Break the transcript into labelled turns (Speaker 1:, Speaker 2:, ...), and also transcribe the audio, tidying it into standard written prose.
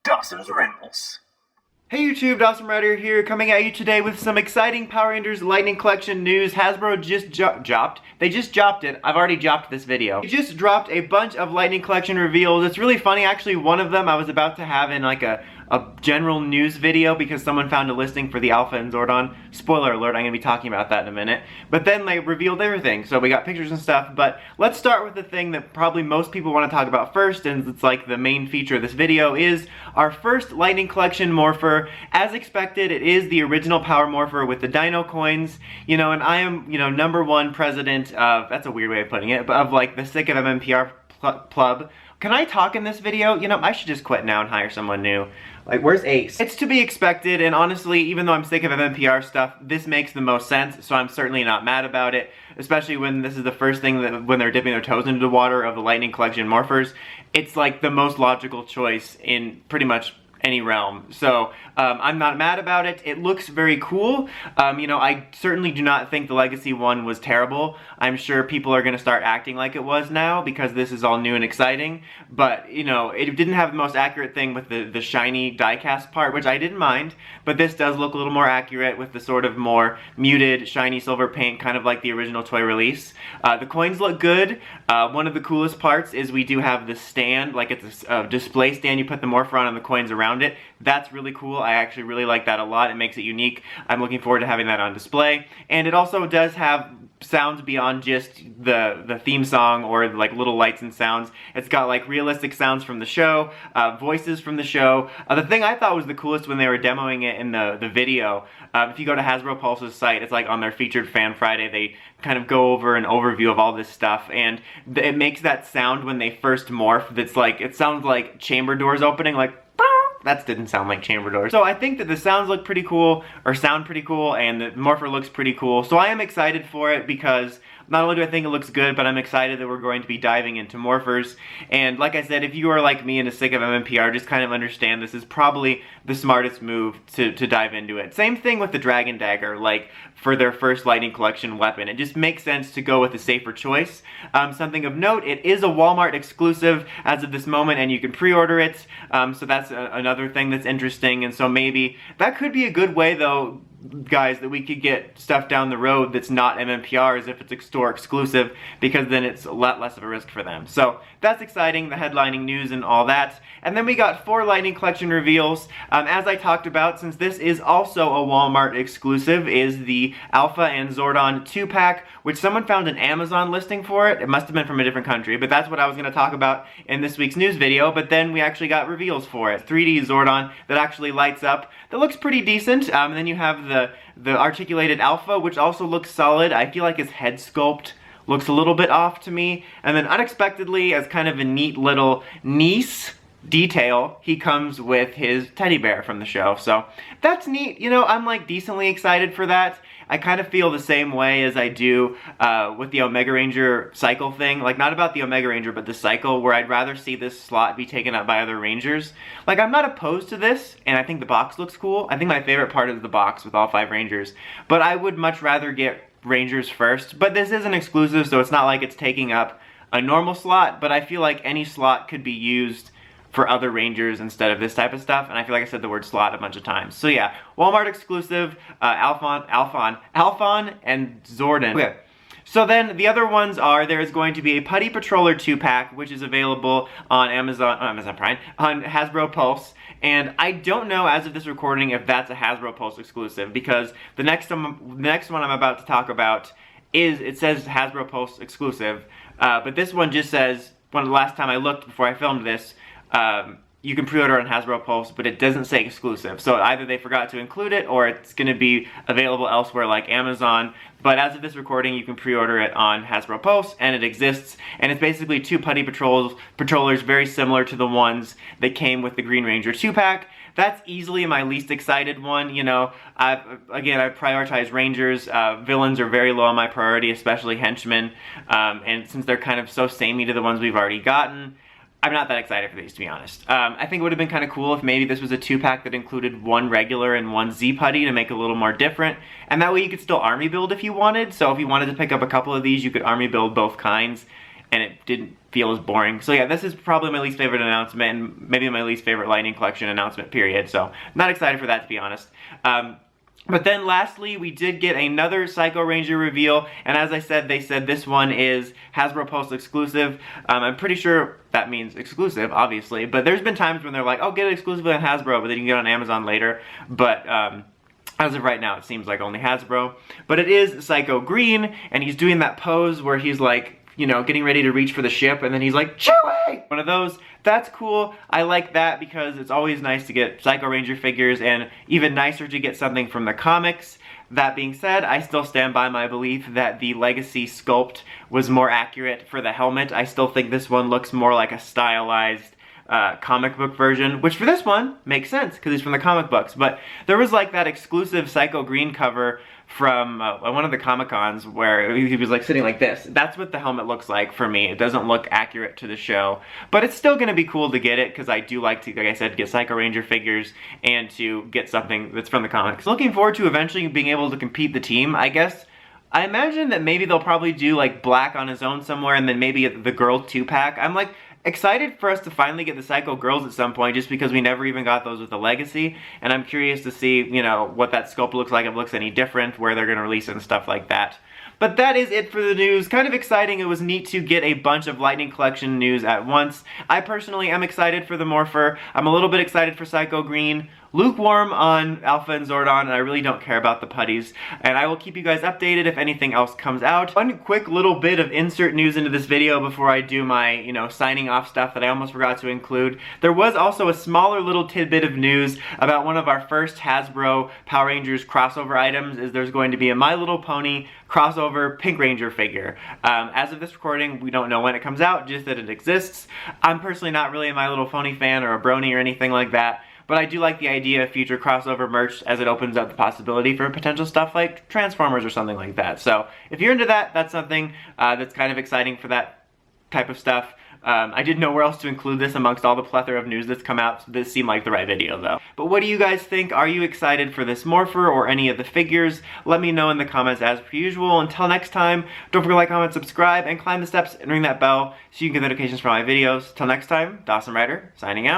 Speaker 1: Dawson's Rambles.
Speaker 2: Hey YouTube, Dawson Rider here, coming at you today with some exciting Power Rangers Lightning Collection news. Hasbro just dropped it. I've already dropped this video. They just dropped a bunch of Lightning Collection reveals. It's really funny, actually. One of them I was about to have in like a general news video because someone found a listing for the Alpha and Zordon. Spoiler alert, I'm going to be talking about that in a minute. But then they revealed everything, so we got pictures and stuff. But let's start with the thing that probably most people want to talk about first, and it's like the main feature of this video, is our first Lightning Collection Morpher. As expected, it is the original Power Morpher with the Dino coins, you know, and I am, you know, #1 president of, that's a weird way of putting it, but of like the Sick of MMPR club. Can I talk in this video? You know, I should just quit now and hire someone new. Like, where's Ace? It's to be expected, and honestly, even though I'm sick of MMPR stuff, this makes the most sense, so I'm certainly not mad about it, especially when this is the first thing that, when they're dipping their toes into the water of the Lightning Collection Morphers, it's like the most logical choice in pretty much any realm. So I'm not mad about it. It looks very cool. You know, I certainly do not think the Legacy one was terrible. I'm sure people are going to start acting like it was now because this is all new and exciting. But, you know, it didn't have the most accurate thing with the shiny diecast part, which I didn't mind. But this does look a little more accurate with the sort of more muted shiny silver paint, kind of like the original toy release. The coins look good. One of the coolest parts is we do have the stand, like it's a display stand you put the Morpher on and the coins around it. That's really cool. I actually really like that a lot. It makes it unique. I'm looking forward to having that on display. And it also does have sounds beyond just the theme song or like little lights and sounds. It's got like realistic sounds from the show, voices from the show. The thing I thought was the coolest when they were demoing it in the video, if you go to Hasbro Pulse's site, it's like on their featured Fan Friday, they kind of go over an overview of all this stuff, and it makes that sound when they first morph that's like, it sounds like chamber doors opening, like that didn't sound like chamber doors. So I think that the sounds look pretty cool, or sound pretty cool, and the Morpher looks pretty cool. So I am excited for it because not only do I think it looks good, but I'm excited that we're going to be diving into Morphers. And like I said, if you are like me and is sick of MMPR, just kind of understand this is probably the smartest move to dive into it. Same thing with the Dragon Dagger, like for their first Lightning Collection weapon. It just makes sense to go with a safer choice. Something of note, it is a Walmart exclusive as of this moment, and you can pre-order it. So that's another thing that's interesting. And so maybe that could be a good way, though, guys, that we could get stuff down the road that's not MMPR as if it's a store exclusive, because then it's a lot less of a risk for them. So that's exciting, the headlining news and all that. And then we got 4 Lightning Collection reveals. As I talked about, since this is also a Walmart exclusive, is the Alpha and Zordon 2-pack, which someone found an Amazon listing for it. It must have been from a different country, but that's what I was going to talk about in this week's news video. But then we actually got reveals for it. 3D Zordon that actually lights up. That looks pretty decent. And then you have the articulated Alpha, which also looks solid. I feel like his head sculpt looks a little bit off to me. And then unexpectedly, as kind of a neat little niece detail, he comes with his teddy bear from the show. So that's neat. You know, I'm like decently excited for that. I kind of feel the same way as I do with the Omega Ranger cycle thing. Like, not about the Omega Ranger, but the cycle, where I'd rather see this slot be taken up by other Rangers. Like, I'm not opposed to this, and I think the box looks cool. I think my favorite part is the box with all 5 Rangers. But I would much rather get Rangers first. But this is an exclusive, so it's not like it's taking up a normal slot. But I feel like any slot could be used for other Rangers instead of this type of stuff, and I feel like I said the word slot a bunch of times. So yeah, Walmart exclusive, Alphon, and Zordon. Okay. So then the other ones are, there is going to be a Putty Patroller 2-pack, which is available on Amazon Prime, on Hasbro Pulse. And I don't know, as of this recording, if that's a Hasbro Pulse exclusive, because the next one I'm about to talk about is, it says Hasbro Pulse exclusive, but this one just says, the last time I looked before I filmed this, you can pre-order on Hasbro Pulse, but it doesn't say exclusive. So either they forgot to include it, or it's going to be available elsewhere like Amazon. But as of this recording, you can pre-order it on Hasbro Pulse, and it exists. And it's basically 2 Putty Patrollers, very similar to the ones that came with the Green Ranger 2-pack. That's easily my least excited one. You know, I prioritize Rangers. Villains are very low on my priority, especially henchmen. And since they're kind of so samey to the ones we've already gotten, I'm not that excited for these, to be honest. I think it would have been kind of cool if maybe this was a 2-pack that included 1 regular and 1 Z Putty to make it a little more different. And that way you could still army build if you wanted. So if you wanted to pick up a couple of these, you could army build both kinds and it didn't feel as boring. So yeah, this is probably my least favorite announcement, and maybe my least favorite Lightning Collection announcement, period. So not excited for that, to be honest. But then lastly, we did get another Psycho Ranger reveal, and as I said, they said this one is Hasbro Pulse exclusive. I'm pretty sure that means exclusive, obviously, but there's been times when they're like, oh, get it exclusively on Hasbro, but then you can get it on Amazon later. But as of right now, it seems like only Hasbro. But it is Psycho Green, and he's doing that pose where he's like, you know, getting ready to reach for the ship, and then he's like, Chewie! One of those. That's cool. I like that because it's always nice to get Psycho Ranger figures, and even nicer to get something from the comics. That being said, I still stand by my belief that the Legacy sculpt was more accurate for the helmet. I still think this one looks more like a stylized comic book version, which for this one makes sense because it's from the comic books. But there was like that exclusive Psycho Green cover from one of the Comic-Cons where he was like sitting like this. That's what the helmet looks like for me. It doesn't look accurate to the show, but it's still going to be cool to get it because I do like to, like I said, get Psycho Ranger figures and to get something that's from the comics. Looking forward to eventually being able to compete the team, I guess. I imagine that maybe they'll probably do like Black on his own somewhere and then maybe the girl 2-pack. I'm like excited for us to finally get the Psycho Girls at some point just because we never even got those with the Legacy, and I'm curious to see, you know, what that sculpt looks like, if it looks any different, where they're going to release it and stuff like that. But that is it for the news. Kind of exciting. It was neat to get a bunch of Lightning Collection news at once. I personally am excited for the Morpher. I'm a little bit excited for Psycho Green. Lukewarm on Alpha and Zordon, and I really don't care about the Putties. And I will keep you guys updated if anything else comes out. One quick little bit of insert news into this video before I do my, you know, signing off stuff that I almost forgot to include. There was also a smaller little tidbit of news about one of our first Hasbro Power Rangers crossover items. Is there's going to be a My Little Pony crossover Pink Ranger figure. As of this recording, we don't know when it comes out, just that it exists. I'm personally not really a My Little Pony fan or a brony or anything like that, but I do like the idea of future crossover merch as it opens up the possibility for potential stuff like Transformers or something like that. So if you're into that, that's something that's kind of exciting for that type of stuff. I didn't know where else to include this amongst all the plethora of news that's come out. This seemed like the right video though. But what do you guys think? Are you excited for this Morpher or any of the figures? Let me know in the comments as per usual. Until next time, don't forget to like, comment, subscribe, and climb the steps and ring that bell so you can get notifications for my videos. Till next time, Dawson Ryder, signing out.